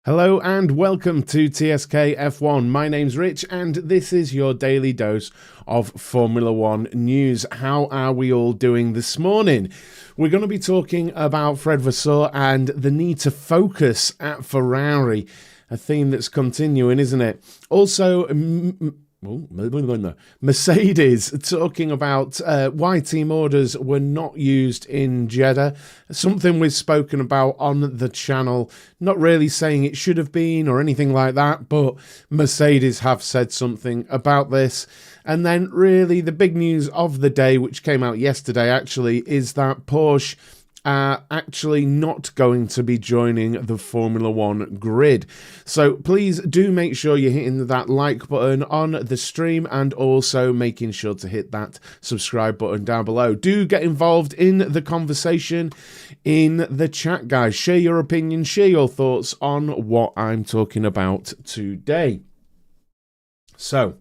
Hello and welcome to TSK F1. My name's Rich and this is your daily dose of Formula One news. How are we all doing this morning? We're going to be talking about Fred Vasseur and the need to focus at Ferrari, a theme that's continuing, isn't it? Also, Mercedes talking about why team orders were not used in Jeddah, something we've spoken about on the channel, not really saying it should have been or anything like that, but Mercedes have said something about this. And then really the big news of the day, which came out yesterday actually, is that Porsche are actually not going to be joining the Formula One grid. So please do make sure you're hitting that like button on the stream and also making sure to hit that subscribe button down below. Do get involved in the conversation in the chat, guys. Share your opinion, share your thoughts on what I'm talking about today. So,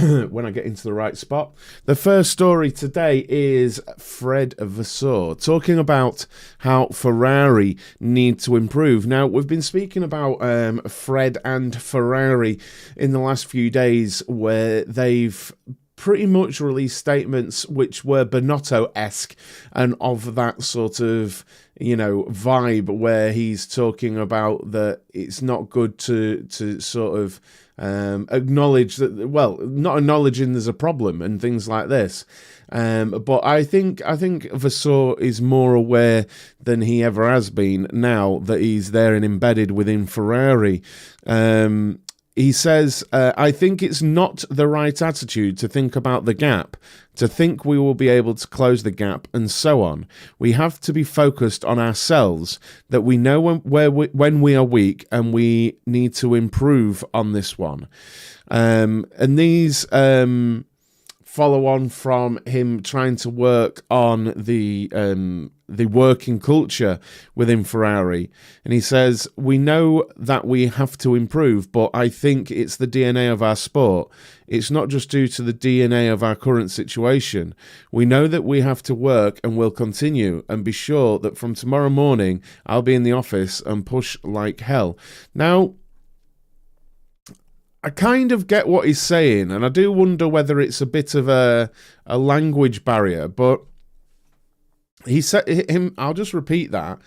when I get into the right spot. The first story today is Fred Vasseur talking about how Ferrari need to improve. Now, we've been speaking about Fred and Ferrari in the last few days where they've pretty much released statements which were Bonotto-esque and of that sort of, vibe where he's talking about that it's not good to sort of acknowledge that, well, not acknowledging there's a problem and things like this. But I think Vasseur is more aware than he ever has been now that he's there and embedded within Ferrari. He says, I think it's not the right attitude to think about the gap, to think we will be able to close the gap and so on. We have to be focused on ourselves, that we know when we are weak and we need to improve on this one. And these follow on from him trying to work on the working culture within Ferrari. And he says, we know that we have to improve, but I think it's the DNA of our sport. It's not just due to the DNA of our current situation. We know that we have to work and will continue, and be sure that from tomorrow morning, I'll be in the office and push like hell. Now, I kind of get what he's saying, and I do wonder whether it's a bit of a language barrier, but he said him. I'll just repeat that.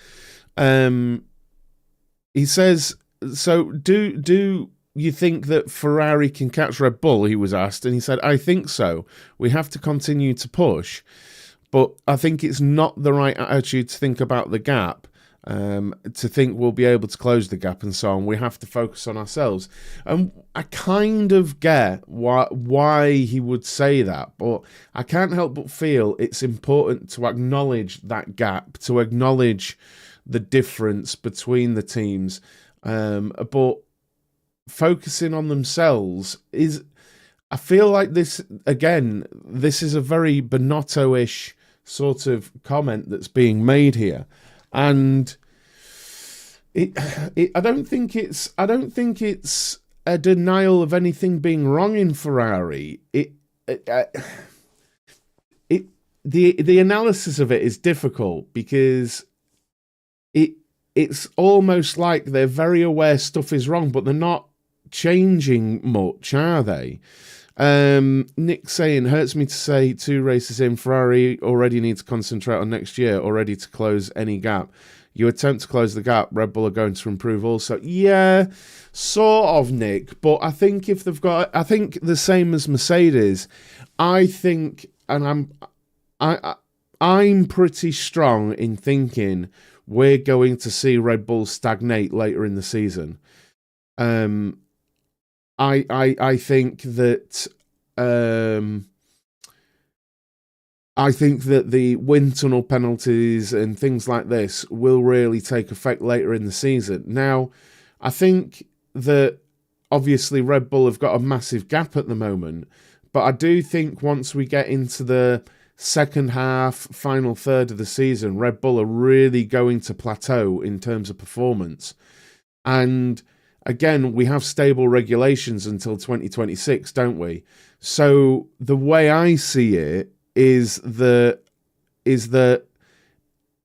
He says, "So do you think that Ferrari can catch Red Bull?" He was asked, and he said, "I think so. We have to continue to push, but I think it's not the right attitude to think about the gap." To think we'll be able to close the gap and so on. We have to focus on ourselves. And I kind of get why he would say that, but I can't help but feel it's important to acknowledge that gap, to acknowledge the difference between the teams. But focusing on themselves is, I feel like this is a very Bonotto-ish sort of comment that's being made here. And I don't think it's a denial of anything being wrong in Ferrari. The analysis of it is difficult because it's almost like they're very aware stuff is wrong, but they're not changing much, are they? Nick saying, hurts me to say 2 races in, Ferrari already need to concentrate on next year, already to close any gap. You attempt to close the gap, Red Bull are going to improve also. Yeah, sort of, Nick, but I think if they've got, I think the same as Mercedes, I think, and I'm pretty strong in thinking we're going to see Red Bull stagnate later in the season. I think that the wind tunnel penalties and things like this will really take effect later in the season. Now, I think that obviously Red Bull have got a massive gap at the moment, but I do think once we get into the second half, final third of the season, Red Bull are really going to plateau in terms of performance. And again, we have stable regulations until 2026, don't we? So the way I see it is that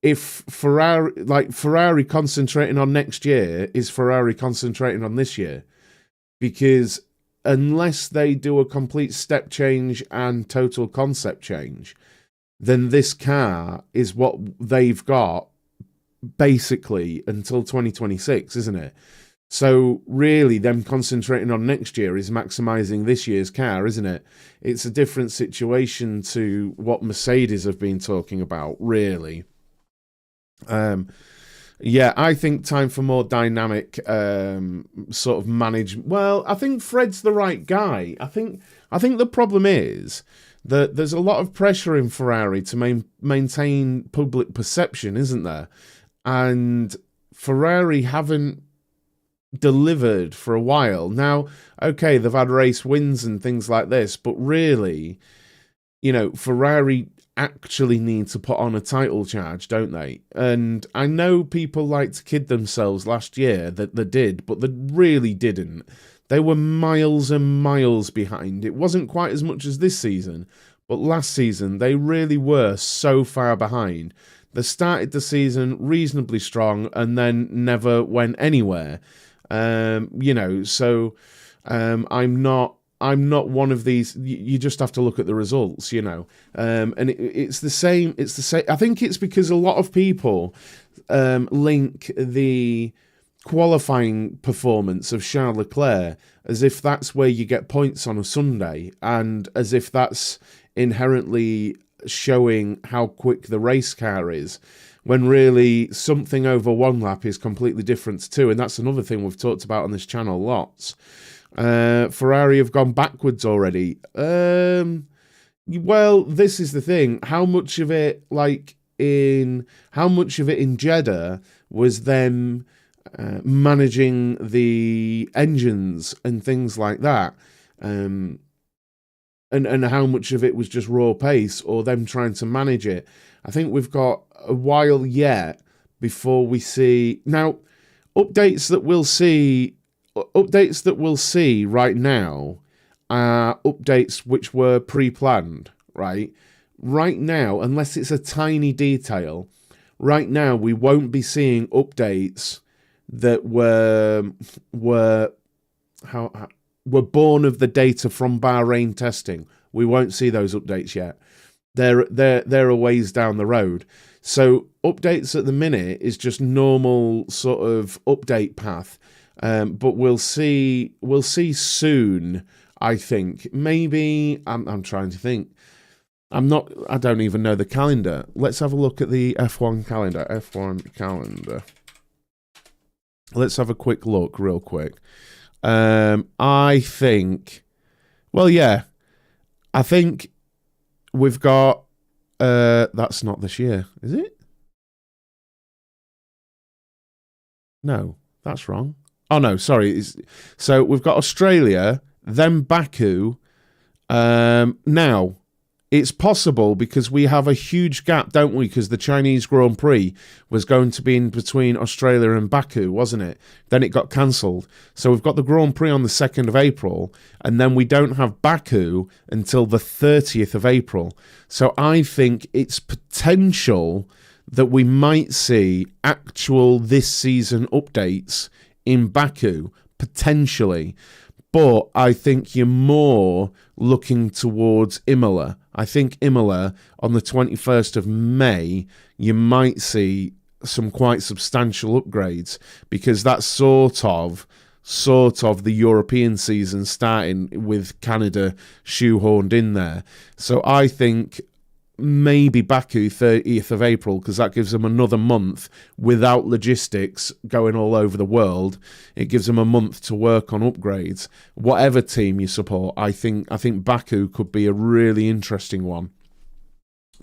if Ferrari concentrating on next year, is Ferrari concentrating on this year? Because unless they do a complete step change and total concept change, then this car is what they've got basically until 2026, isn't it? So really, them concentrating on next year is maximising this year's car, isn't it? It's a different situation to what Mercedes have been talking about, really. Yeah, I think time for more dynamic sort of management. Well, I think Fred's the right guy. I think the problem is that there's a lot of pressure in Ferrari to maintain public perception, isn't there? And Ferrari haven't delivered for a while. Now, okay, they've had race wins and things like this, but really, you know, Ferrari actually need to put on a title charge, don't they? And I know people like to kid themselves last year that they did, but they really didn't. They were miles and miles behind. It wasn't quite as much as this season, but last season they really were so far behind. They started the season reasonably strong and then never went anywhere. You know, so I'm not one of these. You just have to look at the results, you know. And it's the same. It's the same. I think it's because a lot of people link the qualifying performance of Charles Leclerc as if that's where you get points on a Sunday, and as if that's inherently showing how quick the race car is, when really something over one lap is completely different to two. And that's another thing we've talked about on this channel lots. Ferrari have gone backwards already. Well, this is the thing. How much of it in Jeddah was them managing the engines and things like that? And how much of it was just raw pace or them trying to manage it? I think we've got a while yet before we see. Now, updates that we'll see right now are updates which were pre-planned, right? Right now, unless it's a tiny detail, right now we won't be seeing updates that were born of the data from Bahrain testing. We won't see those updates yet. They're a ways down the road. So updates at the minute is just normal sort of update path. But we'll see soon, I think. Maybe I'm trying to think. I don't even know the calendar. Let's have a look at the F1 calendar. F1 calendar. Let's have a quick look real quick. I think, well, yeah, I think we've got, that's not this year, is it? No, that's wrong. Oh, no, sorry. So we've got Australia, then Baku. Now, it's possible because we have a huge gap, don't we? Because the Chinese Grand Prix was going to be in between Australia and Baku, wasn't it? Then it got cancelled. So we've got the Grand Prix on the 2nd of April, and then we don't have Baku until the 30th of April. So I think it's potential that we might see actual this season updates in Baku, potentially. But I think you're more looking towards Imola. I think Imola on the 21st of May, you might see some quite substantial upgrades because that's sort of the European season starting with Canada shoehorned in there. So I think maybe Baku 30th of April, because that gives them another month without logistics going all over the world. It gives them a month to work on upgrades. Whatever team you support, I think Baku could be a really interesting one,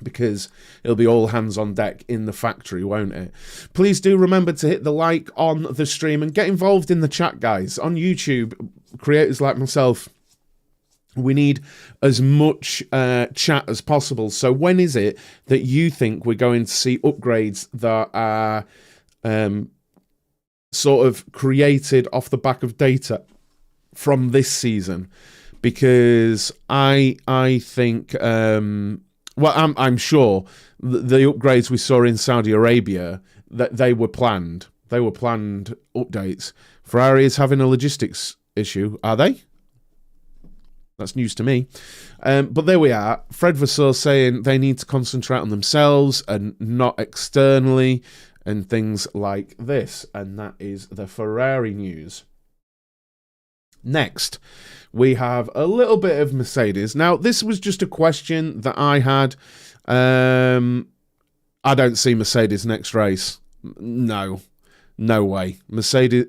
because it'll be all hands on deck in the factory, won't it? Please do remember to hit the like on the stream and get involved in the chat, guys. On YouTube, creators like myself, we need as much chat as possible. So when is it that you think we're going to see upgrades that are sort of created off the back of data from this season? Because I think Well, I'm sure the upgrades we saw in Saudi Arabia, that they were planned. They were planned updates. Ferrari is having a logistics issue, are they? That's news to me. But there we are. Fred Vasseur saying they need to concentrate on themselves and not externally and things like this. And that is the Ferrari news. Next, we have a little bit of Mercedes. Now, this was just a question that I had. I don't see Mercedes next race. No way. Mercedes,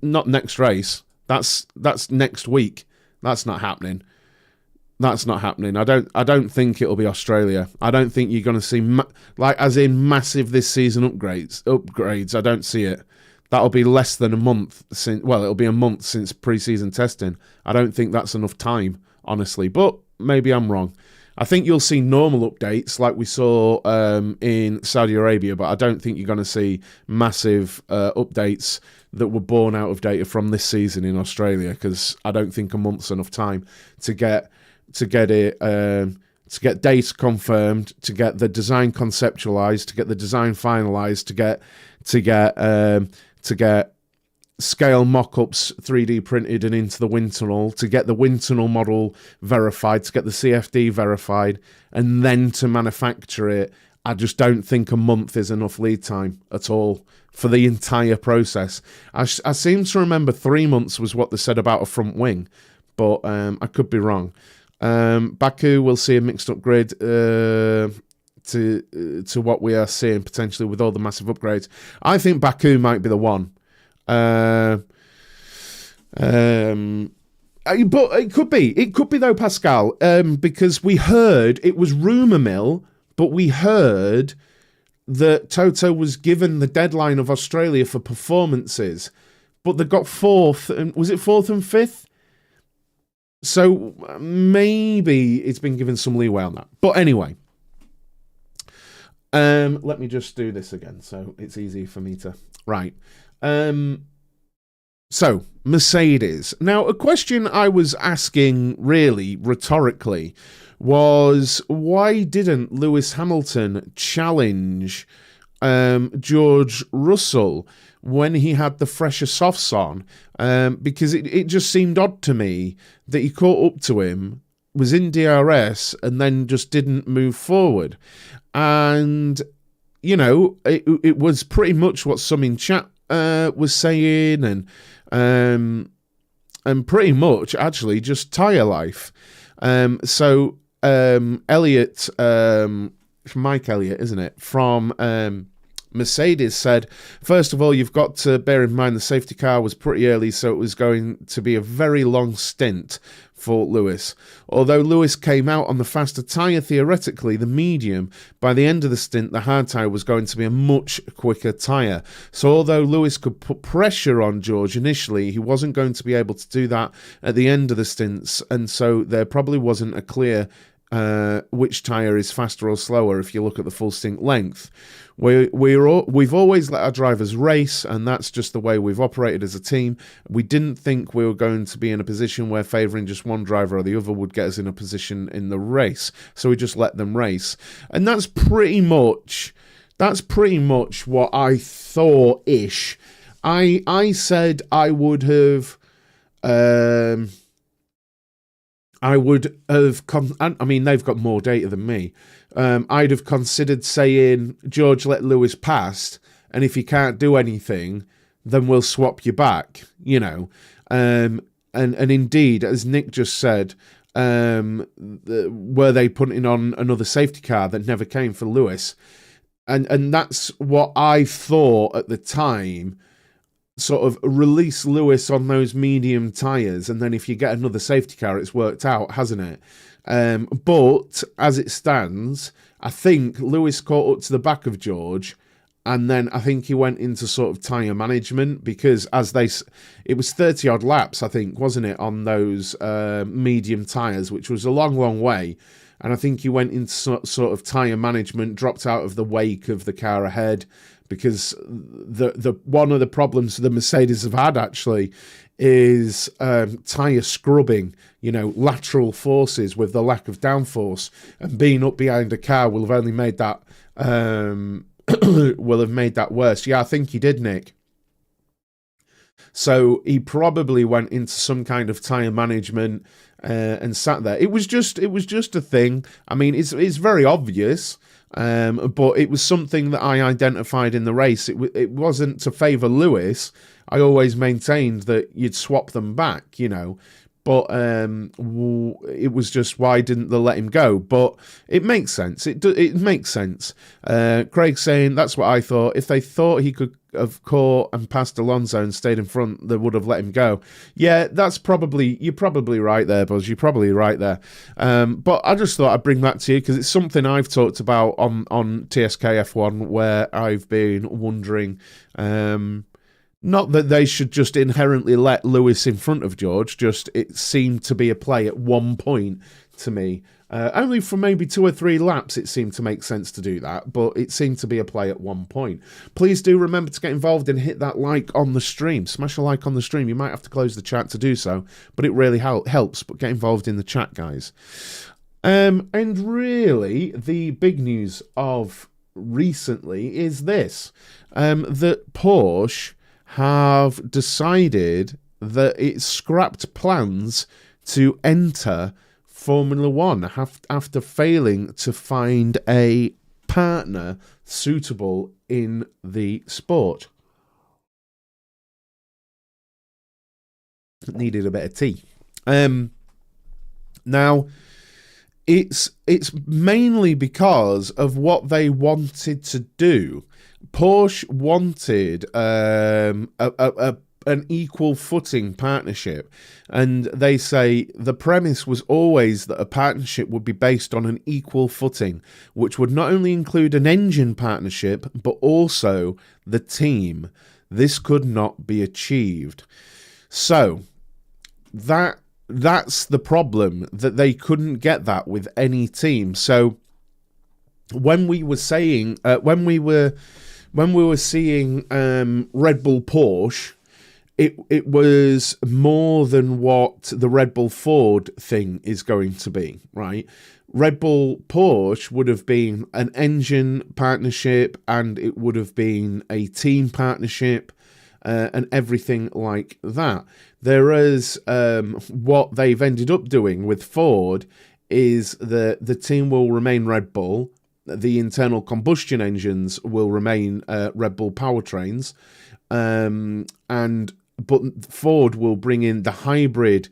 not next race. That's next week. That's not happening. That's not happening. I don't think it'll be Australia. I don't think you're going to see as in massive this season upgrades. I don't see it. That'll be less than a month since. Well, it'll be a month since pre-season testing. I don't think that's enough time, honestly. But maybe I'm wrong. I think you'll see normal updates like we saw in Saudi Arabia, but I don't think you're going to see massive updates that were born out of data from this season in Australia, because I don't think a month's enough time to get it to get data confirmed, to get the design conceptualized, to get the design finalized, to get scale mock-ups 3D printed and into the wind tunnel, to get the wind tunnel model verified, to get the CFD verified, and then to manufacture it. I just don't think a month is enough lead time at all for the entire process. I seem to remember 3 months was what they said about a front wing, but I could be wrong. Baku will see a mixed up grid to what we are seeing potentially with all the massive upgrades. I think Baku might be the one. But it could be though, Pascal, because we heard, it was rumour mill, but we heard that Toto was given the deadline of Australia for performances, but they got fourth, and was it fourth and fifth? So maybe it's been given some leeway on that. But anyway, let me just do this again so it's easy for me to... Right. So, Mercedes. Now, a question I was asking, really, rhetorically, was why didn't Lewis Hamilton challenge George Russell when he had the fresher softs on? Because it just seemed odd to me that he caught up to him, was in DRS, and then just didn't move forward. And, you know, it was pretty much what some in chat was saying, and pretty much actually just tyre life. So Elliot, Mike Elliott, isn't it, from Mercedes said, first of all, you've got to bear in mind the safety car was pretty early, so it was going to be a very long stint for Lewis. Although Lewis came out on the faster tyre, theoretically, the medium, by the end of the stint, the hard tyre was going to be a much quicker tyre. So although Lewis could put pressure on George initially, he wasn't going to be able to do that at the end of the stints, and so there probably wasn't a clear which tyre is faster or slower if you look at the full stint length. We've always let our drivers race, and that's just the way we've operated as a team. We didn't think we were going to be in a position where favouring just one driver or the other would get us in a position in the race, so we just let them race. And that's pretty much what I thought-ish. I said I would have... I mean, they've got more data than me. I'd have considered saying, George, let Lewis pass, and if you can't do anything, then we'll swap you back, you know. And indeed, as Nick just said, were they putting on another safety car that never came for Lewis? And that's what I thought at the time. Sort of release Lewis on those medium tyres, and then if you get another safety car, it's worked out, hasn't it? But as it stands, I think Lewis caught up to the back of George, and then I think he went into sort of tyre management, because it was 30 odd laps, I think, wasn't it, on those medium tyres, which was a long, long way. And I think he went into sort of tyre management, dropped out of the wake of the car ahead, because the one of the problems the Mercedes have had actually is tyre scrubbing, lateral forces with the lack of downforce, and being up behind a car will have only made that will have made that worse. Yeah, I think he did, Nick. So he probably went into some kind of tyre management and sat there. It was just a thing. I mean, it's very obvious, but it was something that I identified in the race. It wasn't to favour Lewis. I always maintained that you'd swap them back, But it was just, why didn't they let him go? But it makes sense. It makes sense. Craig saying, that's what I thought. If they thought he could have caught and passed Alonso and stayed in front, they would have let him go. Yeah, you're probably right there, Buzz. You're probably right there. But I just thought I'd bring that to you because it's something I've talked about on TSK F1, where I've been wondering... not that they should just inherently let Lewis in front of George, just it seemed to be a play at one point to me. Only for maybe 2 or 3 laps it seemed to make sense to do that, but it seemed to be a play at one point. Please do remember to get involved and hit that like on the stream. Smash a like on the stream. You might have to close the chat to do so, but it really helps. But get involved in the chat, guys. And really, the big news of recently is this, that Porsche have decided that it scrapped plans to enter Formula One after failing to find a partner suitable in the sport. Needed a bit of tea. Now, it's mainly because of what they wanted to do. Porsche wanted an equal footing partnership, and they say the premise was always that a partnership would be based on an equal footing, which would not only include an engine partnership but also the team. This could not be achieved. So that's the problem, that they couldn't get that with any team. So when we were saying when we were seeing Red Bull Porsche, it was more than what the Red Bull Ford thing is going to be, right? Red Bull Porsche would have been an engine partnership, and it would have been a team partnership, and everything like that. Whereas what they've ended up doing with Ford is the team will remain Red Bull. The internal combustion engines will remain Red Bull powertrains, but Ford will bring in the hybrid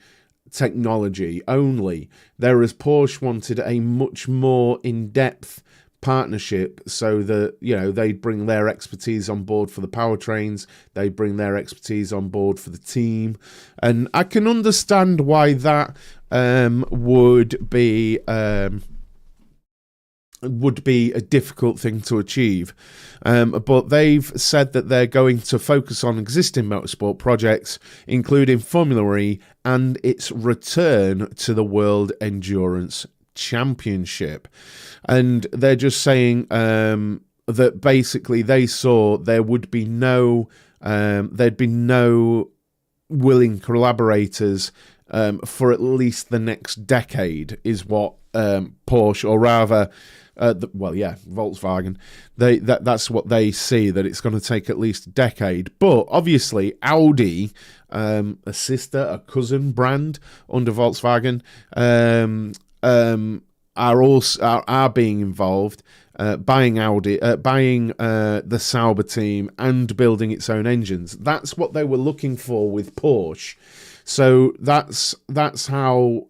technology only, whereas Porsche wanted a much more in-depth partnership, so that they'd bring their expertise on board for the powertrains, they'd bring their expertise on board for the team, and I can understand why that would be a difficult thing to achieve. But they've said that they're going to focus on existing motorsport projects, including Formula E and its return to the World Endurance Championship. And they're just saying that basically they saw there would be there'd be no willing collaborators for at least the next decade, is what Porsche, or rather Volkswagen, that's what they see, that it's going to take at least a decade. But obviously Audi, a sister, a cousin brand under Volkswagen, are being involved, buying the Sauber team and building its own engines. That's what they were looking for with Porsche. So that's how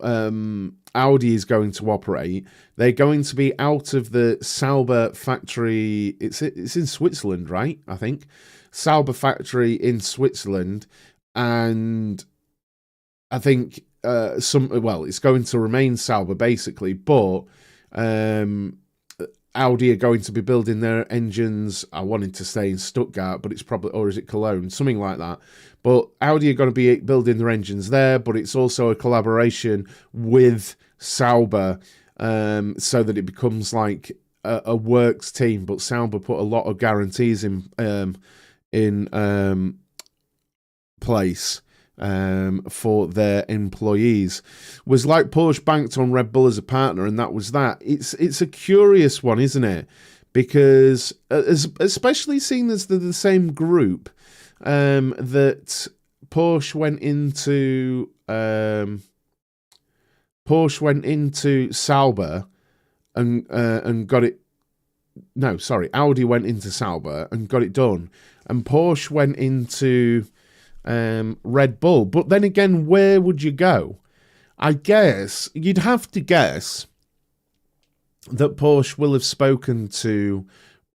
Audi is going to operate. They're going to be out of the Sauber factory. It's in Switzerland, right? I think Sauber factory in Switzerland, and I think it's going to remain Sauber basically, but Audi are going to be building their engines. I wanted to stay in Stuttgart, but it's probably, or is it Cologne, something like that. But Audi are going to be building their engines there, but it's also a collaboration with Sauber, so that it becomes like a works team, but Sauber put a lot of guarantees in place for their employees, was like Porsche banked on Red Bull as a partner, and that was that. It's a curious one, isn't it? Because especially seeing as they're the same group, that Porsche went into Sauber and got it. No, sorry, Audi went into Sauber and got it done, and Porsche went into Red Bull. But then again, where would you go? I guess you'd have to guess that Porsche will have spoken to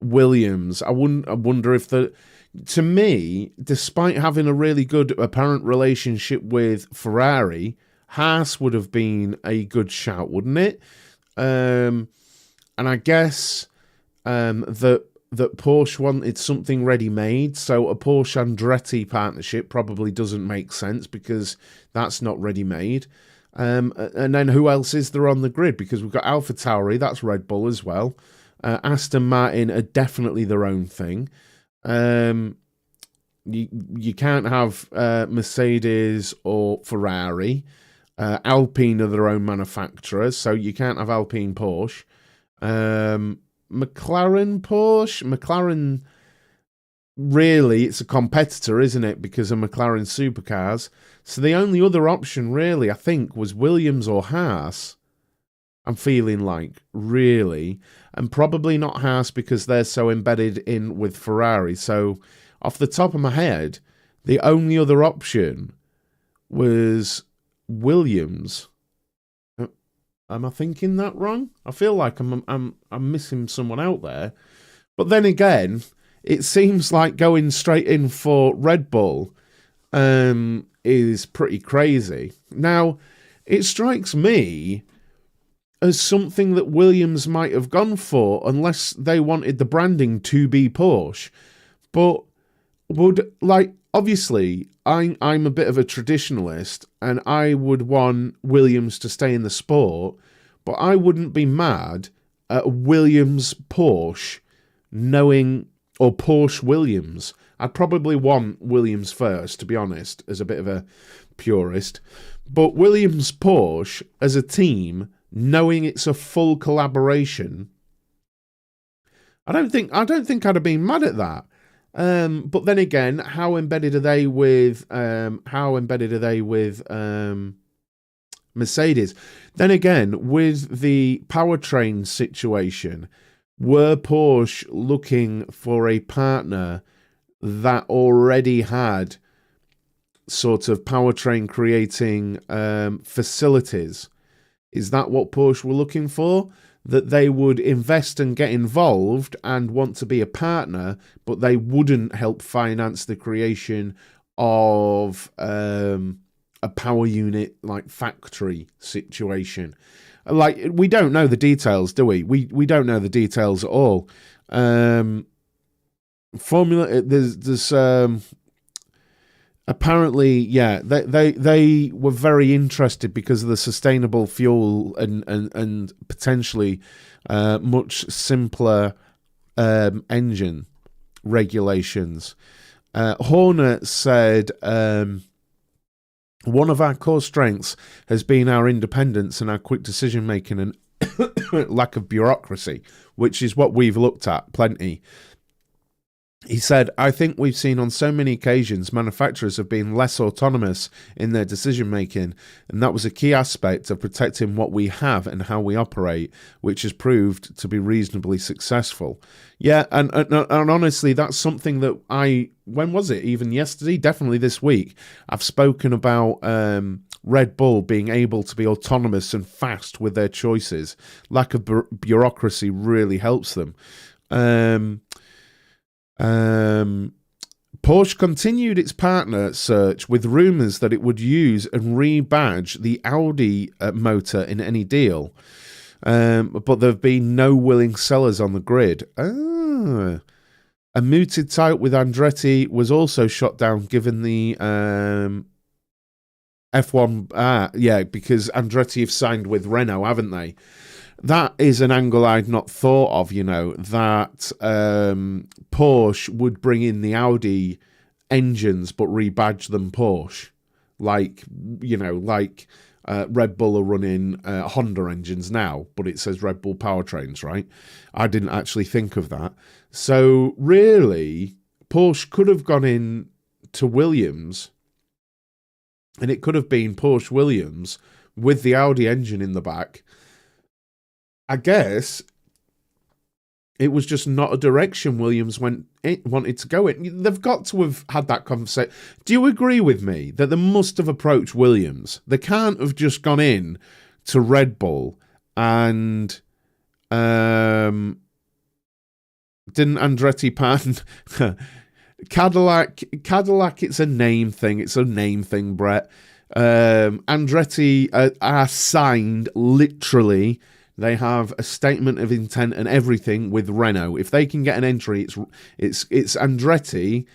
Williams. I wonder if to me, despite having a really good apparent relationship with Ferrari, Haas would have been a good shout, wouldn't it? And I guess that Porsche wanted something ready-made, so a Porsche-Andretti partnership probably doesn't make sense because that's not ready-made. And then who else is there on the grid? Because we've got AlphaTauri, that's Red Bull as well. Aston Martin are definitely their own thing. You can't have Mercedes or Ferrari. Alpine are their own manufacturers, so you can't have Alpine Porsche. McLaren Porsche. McLaren, really, it's a competitor, isn't it? Because of McLaren supercars. So the only other option, really, I think, was Williams or Haas. I'm feeling like, really. And probably not Haas because they're so embedded in with Ferrari. So off the top of my head, the only other option was Williams. Am I thinking that wrong? I feel like I'm missing someone out there. But then again, it seems like going straight in for Red Bull is pretty crazy. Now, it strikes me as something that Williams might have gone for unless they wanted the branding to be Porsche. But obviously, I'm a bit of a traditionalist and I would want Williams to stay in the sport, but I wouldn't be mad at Williams Porsche or Porsche Williams. I'd probably want Williams first, to be honest, as a bit of a purist. But Williams Porsche as a team, knowing it's a full collaboration, I don't think I'd have been mad at that. But then again, how embedded are they with Mercedes? Then again, with the powertrain situation, were Porsche looking for a partner that already had sort of powertrain creating facilities? Is that what Porsche were looking for? That they would invest and get involved and want to be a partner, but they wouldn't help finance the creation of a power unit like factory situation. Like, we don't know the details, do we? We don't know the details at all. There's apparently, yeah, they were very interested because of the sustainable fuel and potentially much simpler engine regulations. Horner said, one of our core strengths has been our independence and our quick decision making and lack of bureaucracy, which is what we've looked at plenty. He said, I think we've seen on so many occasions manufacturers have been less autonomous in their decision-making, and that was a key aspect of protecting what we have and how we operate, which has proved to be reasonably successful. Yeah, and honestly, that's something that when was it? Even yesterday? Definitely this week. I've spoken about Red Bull being able to be autonomous and fast with their choices. Lack of bureaucracy really helps them. Porsche continued its partner search with rumours that it would use and rebadge the Audi motor in any deal, but there have been no willing sellers on the grid. A mooted title with Andretti was also shot down given the F1, because Andretti have signed with Renault, haven't they? that is an angle I'd not thought of, you know, that Porsche would bring in the Audi engines but rebadge them Porsche. Like, you know, like Red Bull are running Honda engines now, but it says Red Bull powertrains, right? I didn't actually think of that. So really, Porsche could have gone in to Williams, and it could have been Porsche Williams with the Audi engine in the back. I guess it was just not a direction Williams wanted to go in. They've got to have had that conversation. Do you agree with me that they must have approached Williams? They can't have just gone in to Red Bull and didn't Andretti patent Cadillac? It's a name thing. It's a name thing, Brett. Andretti are signed literally. They have a statement of intent and everything with Renault. If they can get an entry, it's Andretti.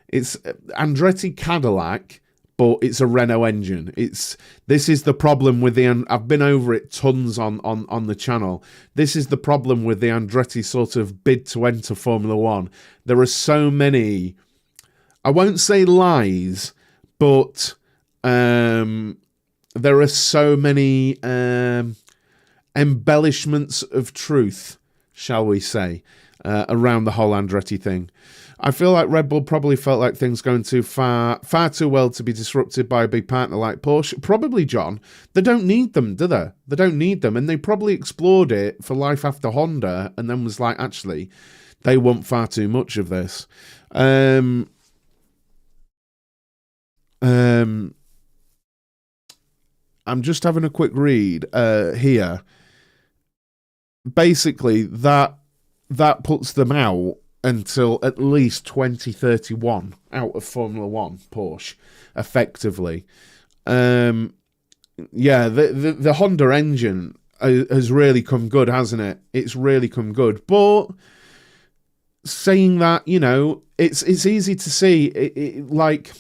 It's Andretti Cadillac, but it's a Renault engine. This is the problem with the. I've been over it tons on the channel. This is the problem with the Andretti sort of bid to enter Formula One. There are so many. I won't say lies, but there are so many. Embellishments of truth, shall we say, around the whole Andretti thing. I feel like Red Bull probably felt like things going too far too well to be disrupted by a big partner like Porsche. Probably, John. They don't need them, do they? They don't need them. And they probably explored it for life after Honda and then was like, actually, they want far too much of this. I'm just having a quick read here. Basically, that puts them out until at least 2031 out of Formula One, Porsche, effectively. Yeah, the Honda engine has really come good, hasn't it? It's really come good. But saying that, you know, it's easy to see, like,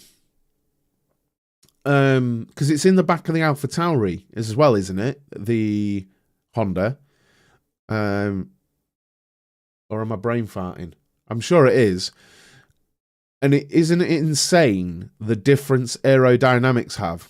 because it's in the back of the AlphaTauri as well, isn't it? The Honda. Or am I brain farting? I'm sure it is. And isn't it insane the difference aerodynamics have?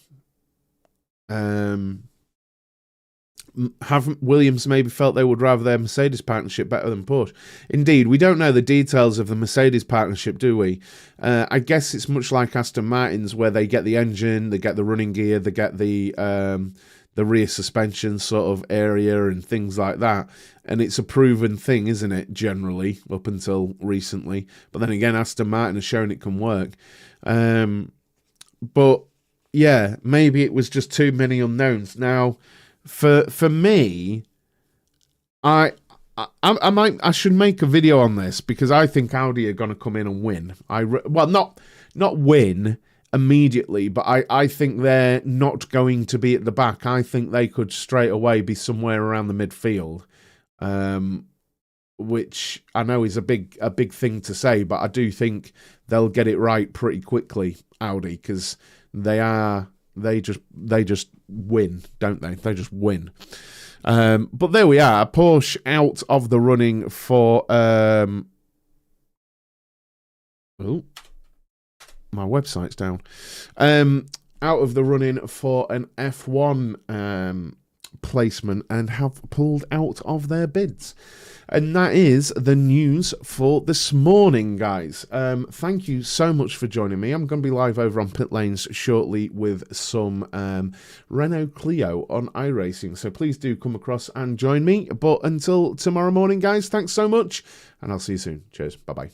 Haven't Williams maybe felt they would rather their Mercedes partnership better than Porsche? Indeed, we don't know the details of the Mercedes partnership, do we? I guess it's much like Aston Martin's, where they get the engine, they get the running gear, they get the rear suspension sort of area and things like that. And it's a proven thing, isn't it, generally, up until recently. But then again, Aston Martin has shown it can work. But, yeah, maybe it was just too many unknowns. Now, for me, I should make a video on this, because I think Audi are going to come in and win. Well, not win immediately, but I think they're not going to be at the back. I think they could straight away be somewhere around the midfield, which I know is a big thing to say, but I do think they'll get it right pretty quickly, Audi, because they just win, don't they? They just win. But there we are. Porsche out of the running for my website's down. Out of the running for an F1 placement and have pulled out of their bids. And that is the news for this morning, guys. Thank you so much for joining me. I'm going to be live over on Pit Lanes shortly with some Renault Clio on iRacing. So please do come across and join me. But until tomorrow morning, guys, thanks so much. And I'll see you soon. Cheers. Bye-bye.